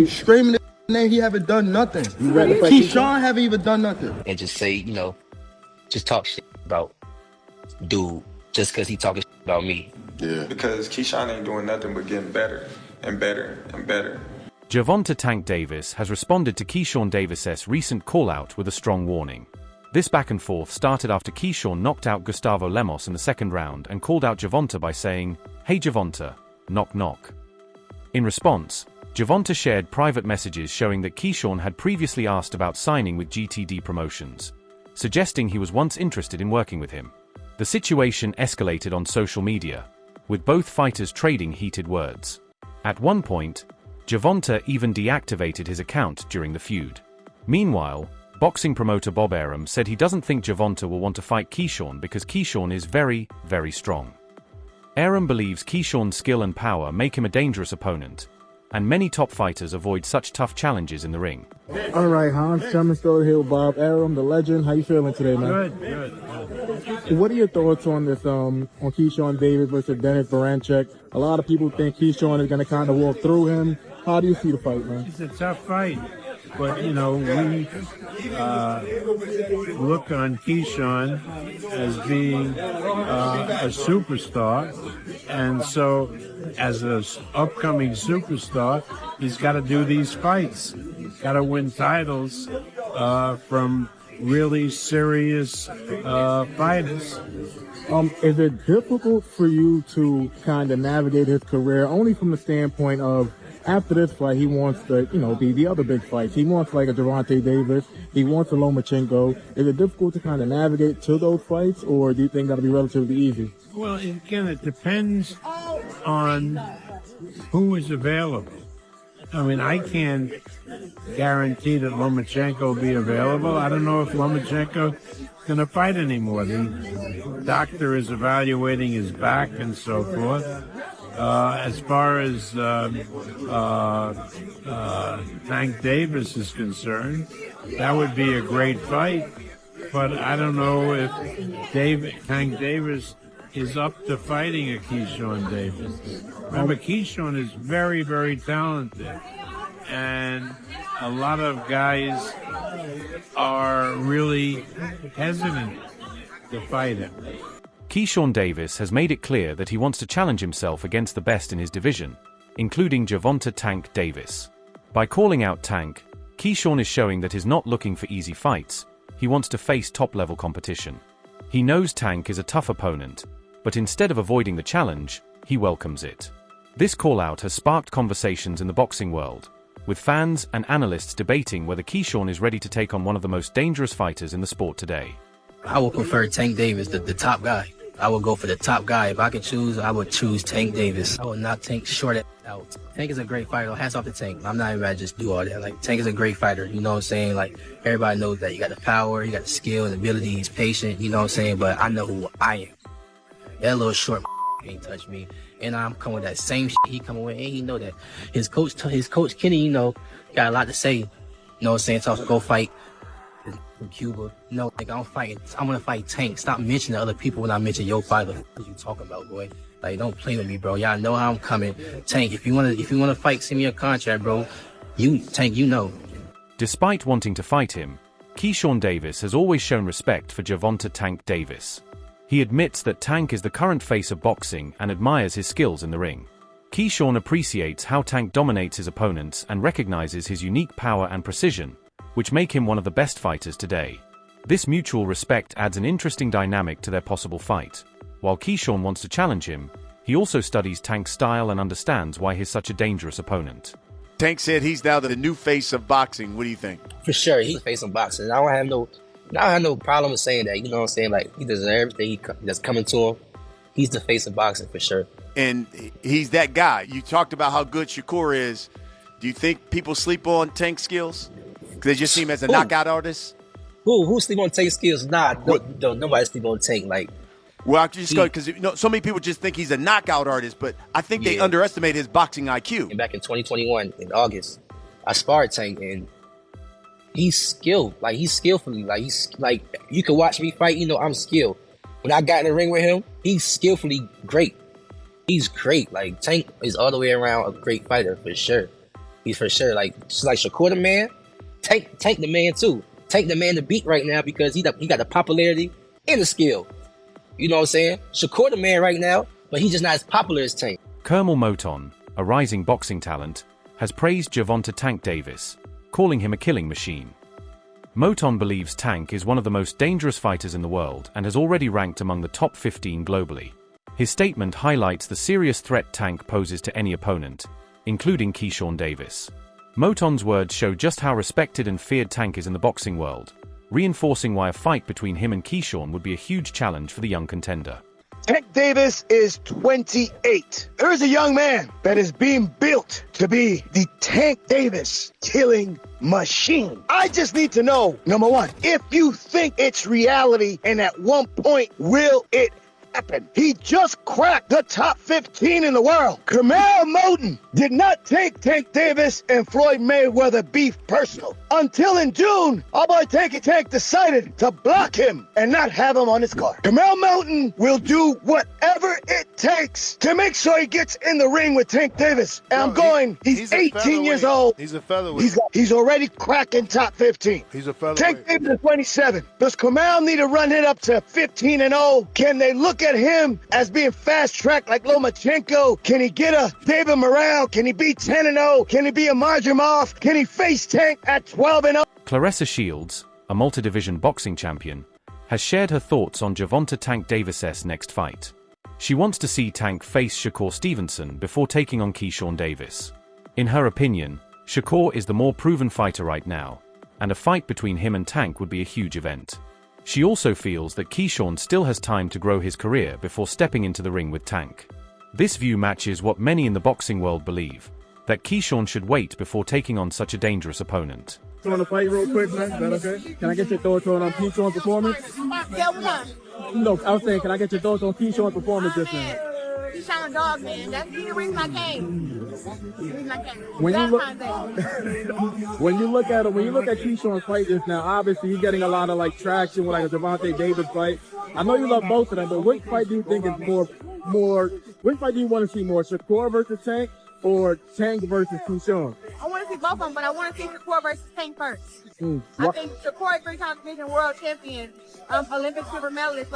keep screaming his name. He haven't done nothing. Keyshawn haven't even done nothing. And just say, just talk shit about dude just because he talking shit about me. Yeah. Because Keyshawn ain't doing nothing but getting better and better and better. Gervonta "Tank" Davis has responded to Keyshawn Davis's recent call-out with a strong warning. This back and forth started after Keyshawn knocked out Gustavo Lemos in the second round and called out Gervonta by saying, "Hey Gervonta, knock knock." In response, Gervonta shared private messages showing that Keyshawn had previously asked about signing with GTD Promotions, suggesting he was once interested in working with him. The situation escalated on social media, with both fighters trading heated words. At one point, Gervonta even deactivated his account during the feud. Meanwhile, boxing promoter Bob Arum said he doesn't think Gervonta will want to fight Keyshawn because Keyshawn is very, very strong. Arum believes Keyshawn's skill and power make him a dangerous opponent, and many top fighters avoid such tough challenges in the ring. All right, Hans, Chairman still here with Bob Arum, the legend. How you feeling today, man? Good. What are your thoughts on this, on Keyshawn Davis versus Dennis Baranchek? A lot of people think Keyshawn is going to kind of walk through him. How do you see the fight, man? It's a tough fight, but we look on Keyshawn as being a superstar, and so as an upcoming superstar, he's got to do these fights. He's got to win titles from really serious fighters. Is it difficult for you to kind of navigate his career, only from the standpoint of after this fight, he wants to, be the other big fights. He wants like a Gervonta Davis. He wants a Lomachenko. Is it difficult to kind of navigate to those fights, or do you think that'll be relatively easy? Well, again, it depends on who is available. I mean, I can't guarantee that Lomachenko will be available. I don't know if Lomachenko is going to fight anymore. The doctor is evaluating his back and so forth. As far as Tank Davis is concerned, that would be a great fight. But I don't know if Tank Davis is up to fighting a Keyshawn Davis. Remember, Keyshawn is very, very talented. And a lot of guys are really hesitant to fight him. Keyshawn Davis has made it clear that he wants to challenge himself against the best in his division, including Gervonta "Tank" Davis. By calling out Tank, Keyshawn is showing that he's not looking for easy fights. He wants to face top-level competition. He knows Tank is a tough opponent, but instead of avoiding the challenge, he welcomes it. This call-out has sparked conversations in the boxing world, with fans and analysts debating whether Keyshawn is ready to take on one of the most dangerous fighters in the sport today. I would prefer Tank Davis, the top guy. I would go for the top guy. If I could choose, I would choose Tank Davis. I would not Tank short it out. Tank is a great fighter. Hats off to Tank. I'm not even about to just do all that. Like, Tank is a great fighter. You know what I'm saying? Like, everybody knows that. You got the power, you got the skill and ability. He's patient. You know what I'm saying? But I know who I am. That little short ain't touch me. And I'm coming with that same shit he coming with. And he know that. His coach Kenny, got a lot to say. You know what I'm saying? So go fight from Cuba. No, like I'm gonna fight Tank. Stop mentioning other people when I mention your fighter. What you talking about, boy? Like, don't play with me, bro. Y'all know how I'm coming. Tank, if you wanna fight, send me a contract, bro. Tank, Despite wanting to fight him, Keyshawn Davis has always shown respect for Gervonta "Tank" Davis. He admits that Tank is the current face of boxing and admires his skills in the ring. Keyshawn appreciates how Tank dominates his opponents and recognizes his unique power and precision, which make him one of the best fighters today. This mutual respect adds an interesting dynamic to their possible fight. While Keyshawn wants to challenge him, he also studies Tank's style and understands why he's such a dangerous opponent. Tank said he's now the new face of boxing. What do you think? For sure, he's the face of boxing. I don't have no problem with saying that. You know what I'm saying? Like, he deserves everything that's coming to him. He's the face of boxing for sure. And he's that guy. You talked about how good Shakur is. Do you think people sleep on Tank's skills? Because they just see him as a knockout artist? Who sleep on Tank's skills? Nah, nobody sleep on Tank. Like, well, I just go because so many people just think he's a knockout artist, but I think they underestimate his boxing IQ. And back in 2021, in August, I sparred Tank, and he's skilled. Like, he's skillfully. Like, he's like, you can watch me fight. I'm skilled. When I got in the ring with him, he's skillfully great. He's great. Like, Tank is all the way around a great fighter for sure. He's for sure just like Shakur the man. Tank the man too. Tank the man to beat right now because he got the popularity and the skill. You know what I'm saying? Shakur the man right now, but he's just not as popular as Tank. Kermel Moton, a rising boxing talent, has praised Gervonta Tank Davis, calling him a killing machine. Moton believes Tank is one of the most dangerous fighters in the world and has already ranked among the top 15 globally. His statement highlights the serious threat Tank poses to any opponent, including Keyshawn Davis. Moton's words show just how respected and feared Tank is in the boxing world, reinforcing why a fight between him and Keyshawn would be a huge challenge for the young contender. Tank Davis is 28. There is a young man that is being built to be the Tank Davis killing machine. I just need to know, number one, if you think it's reality and at one point will it happen? He just cracked the top 15 in the world. Kermel Moton did not take Tank Davis and Floyd Mayweather beef personal until in June, our boy Tanky Tank decided to block him and not have him on his card. Kermel Moton will do whatever it takes to make sure he gets in the ring with Tank Davis. And he's 18 years old. He's a featherweight. He's already cracking top 15. He's a featherweight. Tank Davis is 27. Does Kermel need to run it up to 15-0? Can they look at him as being fast-tracked like Lomachenko? Can he get a David Morale? Can he be 10-0? Can he be a Marjamov? Can he face Tank at 12-0? Claressa Shields, a multi-division boxing champion, has shared her thoughts on Gervonta Tank Davis' next fight. She wants to see Tank face Shakur Stevenson before taking on Keyshawn Davis. In her opinion, Shakur is the more proven fighter right now, and a fight between him and Tank would be a huge event. She also feels that Keyshawn still has time to grow his career before stepping into the ring with Tank. This view matches what many in the boxing world believe, that Keyshawn should wait before taking on such a dangerous opponent. You want to fight real quick, man? Is that okay? Can I get your thoughts on Keyshawn's performance? Yeah, what? No, I was saying, can I get your thoughts on Keyshawn's performance just now? Keyshawn a dog, man. That's the reason I came. When you look at Keyshawn's fight just now, obviously you're getting a lot of traction with a Gervonta Davis fight. I know you love both of them, but which fight do you think is more? Which fight do you want to see more? Shakur versus Tank or Tank versus Keyshawn? I want to see both of them, but I want to see Shakur versus Tank first. I think Shakur is 3-time division world champion, Olympic silver medalist.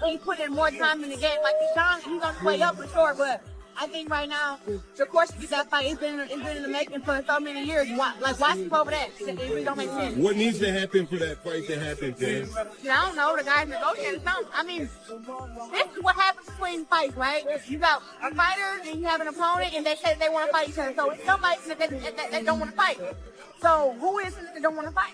He put in more time in the game. Keyshawn, he's on his way up for sure, but I think right now, Shakur should get that fight. It's been in the making for so many years. Why skip over that? It really don't make sense. What needs to happen for that fight to happen, Jen? I don't know. The guys negotiating something. I mean, this is what happens between fights, right? You got a fighter and you have an opponent, and they say they want to fight each other. So it's somebody that don't want to fight. So who is it that don't want to fight?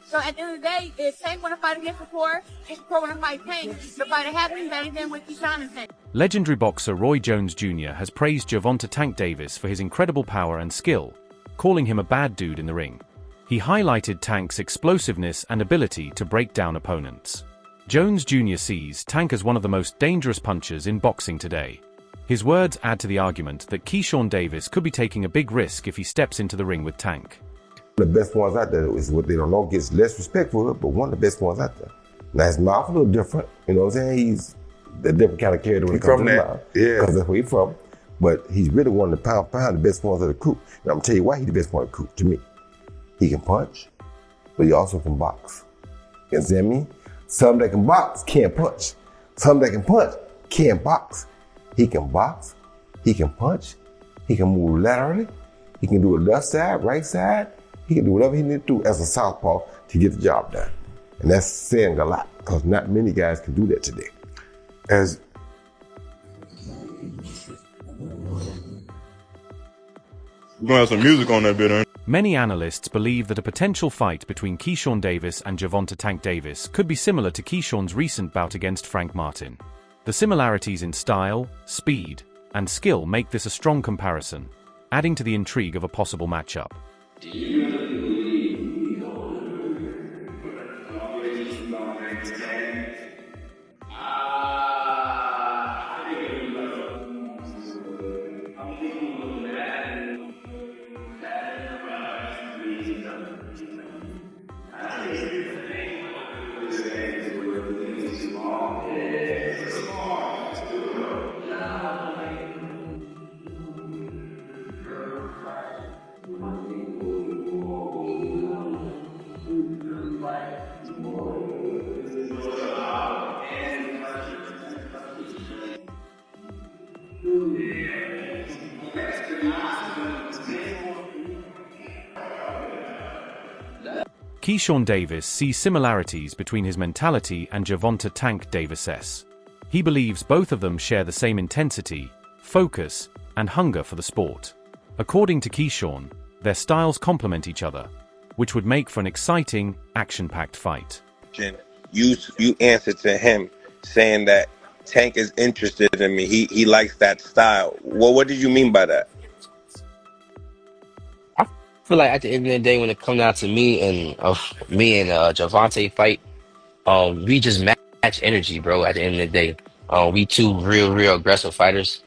So at the end of the day, if Tank want to fight against Shakur, if Shakur want to fight Tank, the fight happens better than with Keyshawn and Tank. Legendary boxer Roy Jones Jr. has praised Gervonta Tank Davis for his incredible power and skill, calling him a bad dude in the ring. He highlighted Tank's explosiveness and ability to break down opponents. Jones Jr. sees Tank as one of the most dangerous punchers in boxing today. His words add to the argument that Keyshawn Davis could be taking a big risk if he steps into the ring with Tank. The best ones out there is what they don't know, gets less respect for it, but one of the best ones out there. Now his mouth a little different, you know what I'm saying? He's a different kind of character when it comes to the mouth. Yeah. Because that's where he's from. But he's really one of the pound for pound, the best ones of the crew. And I'm gonna tell you why he's the best one of the crew, to me. He can punch, but he also can box. You understand me? Some that can box can't punch. Some that can punch can't box. He can box, he can punch, he can move laterally, he can do it left side, right side. He can do whatever he needs to do as a southpaw to get the job done. And that's saying a lot, because not many guys can do that today. We're gonna have some music on that bit, huh? Many analysts believe that a potential fight between Keyshawn Davis and Gervonta Tank Davis could be similar to Keyshawn's recent bout against Frank Martin. The similarities in style, speed, and skill make this a strong comparison, adding to the intrigue of a possible matchup. Keyshawn Davis sees similarities between his mentality and Gervonta "Tank" Davis'. He believes both of them share the same intensity, focus, and hunger for the sport. According to Keyshawn, their styles complement each other, which would make for an exciting, action-packed fight. You answered to him saying that Tank is interested in me. He likes that style. Well, what did you mean by that? I feel like at the end of the day, when it comes down to me and Gervonta fight, we just match energy, bro. At the end of the day, we two real aggressive fighters.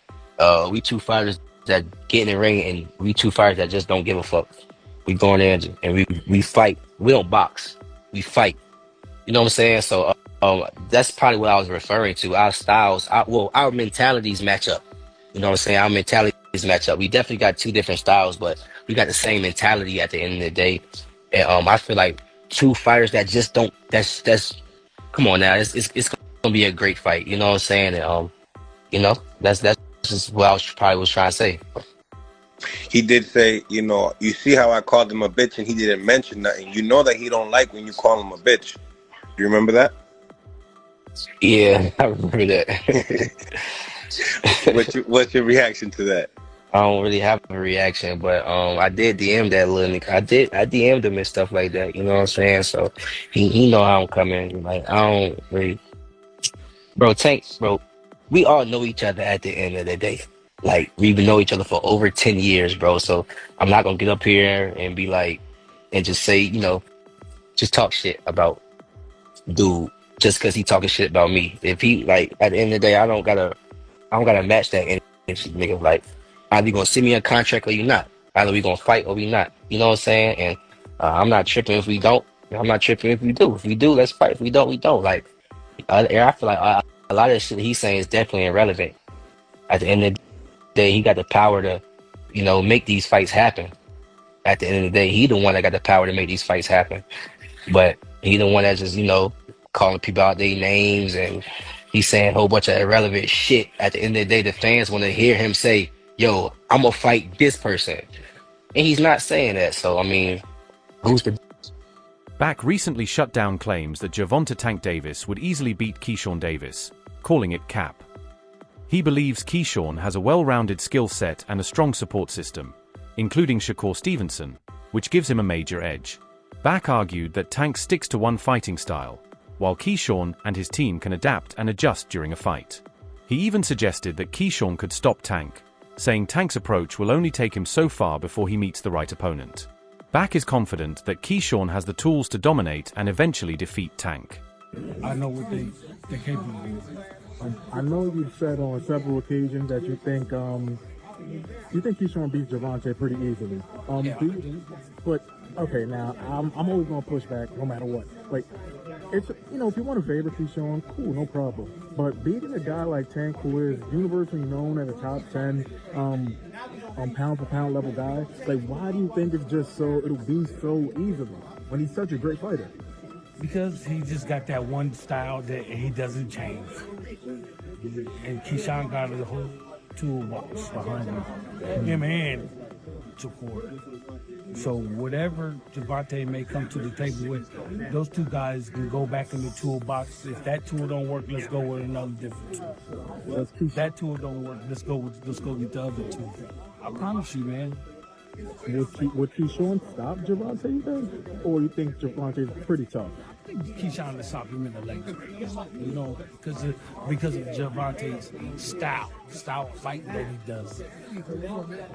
We two fighters that get in the ring, and we two fighters that just don't give a fuck. We go in there and we fight. We don't box. We fight. You know what I'm saying? So that's probably what I was referring to. Our styles, our mentalities match up. You know what I'm saying? Our mentalities match up. We definitely got two different styles, but we got the same mentality at the end of the day. And I feel like two fighters that just don't. That's come on now. It's gonna be a great fight. You know what I'm saying? And that's just what I probably was trying to say. He did say, you see how I called him a bitch and he didn't mention nothing. You know that he don't like when you call him a bitch. Do you remember that? Yeah, I remember that. What's your reaction to that? I don't really have a reaction, but I did DM that little nigga. I DM'd him and stuff like that. You know what I'm saying? So he know how I'm coming. Like I don't really, Tank, we all know each other at the end of the day. Like we've known each other for over 10 years, bro. So I'm not gonna get up here and be like, and just say, just talk shit about dude just because he talking shit about me. If he like at the end of the day, I don't gotta match that energy, nigga. Like either you gonna send me a contract or you not. Either we gonna fight or we not. You know what I'm saying? And I'm not tripping if we don't. I'm not tripping if we do. If we do, let's fight. If we don't, we don't. Like I feel like a lot of the shit he's saying is definitely irrelevant. At the end of the day, he got the power to, make these fights happen. At the end of the day, he the one that got the power to make these fights happen. But he the one that just, calling people out their names and he's saying a whole bunch of irrelevant shit. At the end of the day, the fans want to hear him say, yo, I'm going to fight this person. And he's not saying that. So, who's the... Back recently shut down claims that Gervonta "Tank" Davis would easily beat Keyshawn Davis, calling it cap. He believes Keyshawn has a well-rounded skill set and a strong support system, including Shakur Stevenson, which gives him a major edge. Back argued that Tank sticks to one fighting style, while Keyshawn and his team can adapt and adjust during a fight. He even suggested that Keyshawn could stop Tank, saying Tank's approach will only take him so far before he meets the right opponent. Back is confident that Keyshawn has the tools to dominate and eventually defeat Tank. I know what they're capable of. I know you've said on several occasions that you think Keyshawn beats Gervonta pretty easily. But okay, now I'm always gonna push back no matter what. Like, it's if you want to favor Keyshawn, cool, no problem. But beating a guy like Tank, who is universally known as a top 10 pound for pound level guy, like, why do you think it'll be so easily when he's such a great fighter? Because he just got that one style that he doesn't change. And Keyshawn got a whole toolbox behind him and Shakur. So whatever Gervonta may come to the table with, those two guys can go back in the toolbox. If that tool don't work, let's go with another different tool. If that tool don't work, let's go get the other tool. I promise you, man. Would Keyshawn stop Gervonta, you think? Or you think Gervonta is pretty tough? I think Keyshawn to stop him in the leg, because of Gervonta's style fighting that he does.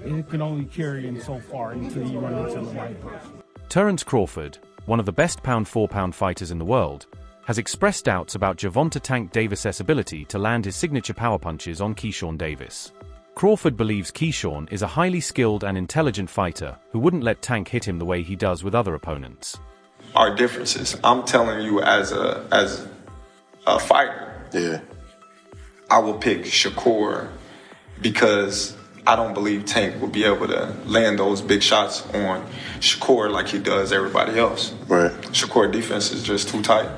It can only carry him so far until you run into the right person. Terence Crawford, one of the best pound-for-pound fighters in the world, has expressed doubts about Gervonta "Tank" Davis' ability to land his signature power punches on Keyshawn Davis. Crawford believes Keyshawn is a highly skilled and intelligent fighter who wouldn't let Tank hit him the way he does with other opponents. Our differences. I'm telling you, as a fighter, I will pick Shakur because I don't believe Tank will be able to land those big shots on Shakur like he does everybody else. Right. Shakur defense is just too tight.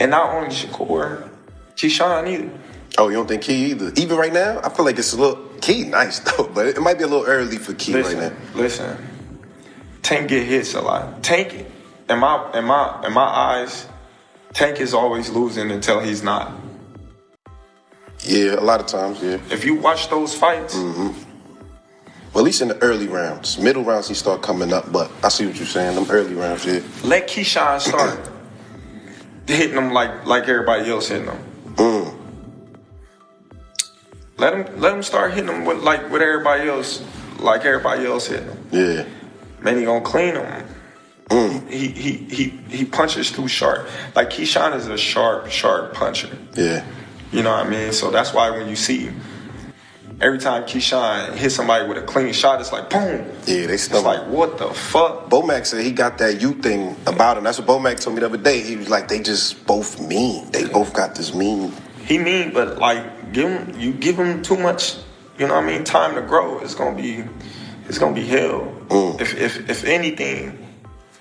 And not only Shakur, Keyshawn either. Oh, you don't think Key either? Even right now, I feel like it's a little... Key nice, though, but it might be a little early for Key right now. Listen, Tank get hits a lot. Tank in my eyes, Tank is always losing until he's not. Yeah, a lot of times, yeah. If you watch those fights, well, at least in the early rounds, middle rounds he start coming up. But I see what you're saying. Them early rounds, yeah. let Keyshawn start hitting them like everybody else hitting them. Let him start hitting them with everybody else, like everybody else hitting them. Yeah. Man, he gonna clean them. He punches too sharp. Like Keyshawn is a sharp puncher. Yeah. You know what I mean? So that's why when you see every time Keyshawn hits somebody with a clean shot, it's like boom. Yeah, they It's like, what the fuck? Bomac said he got that you thing about him. That's what Bomac told me the other day. He was like, they just both mean. They both got this mean. He mean, but like give him too much, you know what I mean, time to grow. It's gonna be hell. If anything,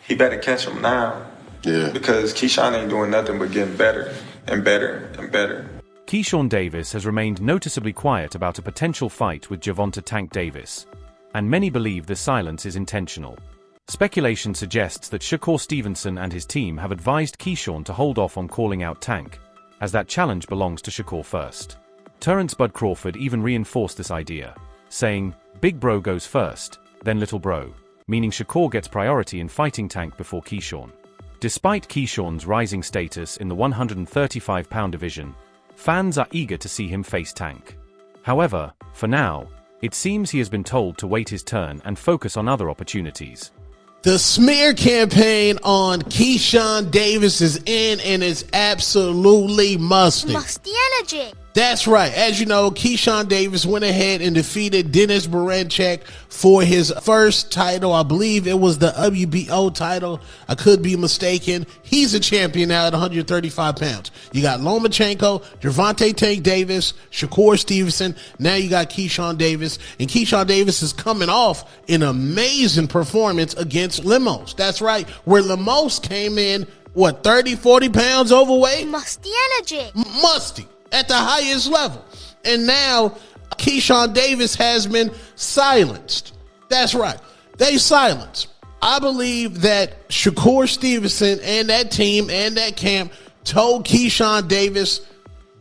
he better catch him now. Yeah. Because Keyshawn ain't doing nothing but getting better and better and better. Keyshawn Davis has remained noticeably quiet about a potential fight with Gervonta "Tank" Davis, and many believe the silence is intentional. Speculation suggests that Shakur Stevenson and his team have advised Keyshawn to hold off on calling out Tank, as that challenge belongs to Shakur first. Terrence Bud Crawford even reinforced this idea, saying, "Big bro goes first, then little bro," meaning Shakur gets priority in fighting Tank before Keyshawn. Despite Keyshawn's rising status in the 135-pound division, fans are eager to see him face Tank. However, for now, it seems he has been told to wait his turn and focus on other opportunities. The smear campaign on Keyshawn Davis is in, and it's absolutely musty. Musty energy. That's right. As you know, Keyshawn Davis went ahead and defeated Dennis Barancek for his first title. I believe it was the WBO title. I could be mistaken. He's a champion now at 135 pounds. You got Lomachenko, Gervonta "Tank" Davis, Shakur Stevenson. Now you got Keyshawn Davis. And Keyshawn Davis is coming off an amazing performance against Lemos. That's right. Where Lemos came in, 30, 40 pounds overweight? Musty energy. Musty. At the highest level. And now Keyshawn Davis has been silenced. That's right. They silenced. I believe that Shakur Stevenson and that team and that camp told Keyshawn Davis,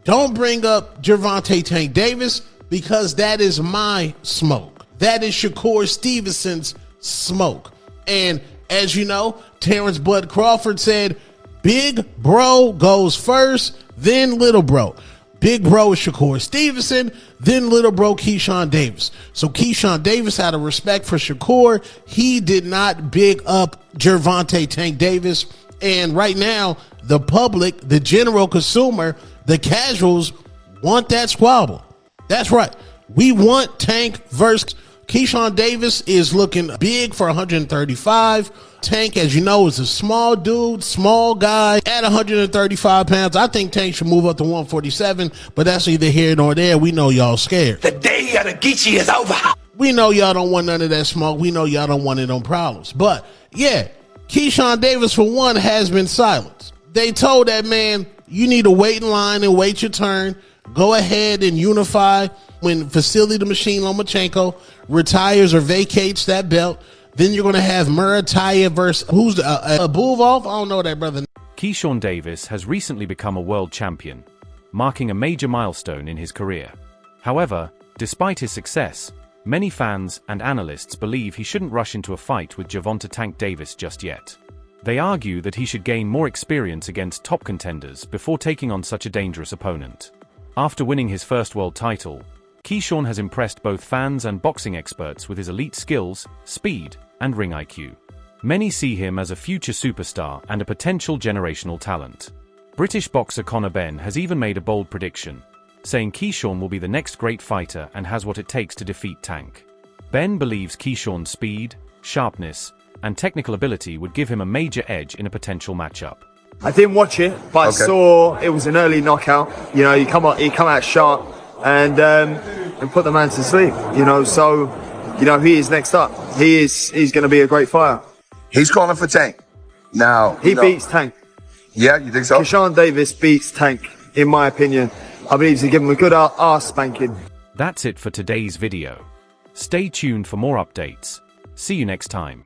don't bring up Gervonta "Tank" Davis, because that is my smoke. That is Shakur Stevenson's smoke. And as you know, Terrence Bud Crawford said, big bro goes first, then little bro. Big bro is Shakur Stevenson, then little bro Keyshawn Davis. So Keyshawn Davis had a respect for Shakur. He did not big up Gervonta "Tank" Davis. And right now, the public, the general consumer, the casuals want that squabble. That's right. We want Tank versus Keyshawn Davis is looking big for 135. Tank, as you know, is a small dude, small guy at 135 pounds. I think Tank should move up to 147, but that's either here nor there. We know y'all scared. The day of the Geechee is over. We know y'all don't want none of that smoke. We know y'all don't want it on problems. But yeah, Keyshawn Davis, for one, has been silenced. They told that man, you need to wait in line and wait your turn. Go ahead and unify when Vasily the Machine Lomachenko retires or vacates that belt. Then you're going to have Murataya versus who's Bulvov? I don't know that brother. Keyshawn Davis has recently become a world champion, marking a major milestone in his career. However, despite his success, many fans and analysts believe he shouldn't rush into a fight with Gervonta "Tank" Davis just yet. They argue that he should gain more experience against top contenders before taking on such a dangerous opponent. After winning his first world title, Keyshawn has impressed both fans and boxing experts with his elite skills, speed, and ring IQ. Many see him as a future superstar and a potential generational talent. British boxer Conor Benn has even made a bold prediction, saying Keyshawn will be the next great fighter and has what it takes to defeat Tank. Benn believes Keyshawn's speed, sharpness, and technical ability would give him a major edge in a potential matchup. I didn't watch it, but I saw it was an early knockout. You know, he come out sharp and put the man to sleep. You know, so he is next up. He's going to be a great fighter. He's calling for Tank. Now he beats Tank. Yeah, you think so? Keyshawn Davis beats Tank, in my opinion. I believe he'll give him a good ass spanking. That's it for today's video. Stay tuned for more updates. See you next time.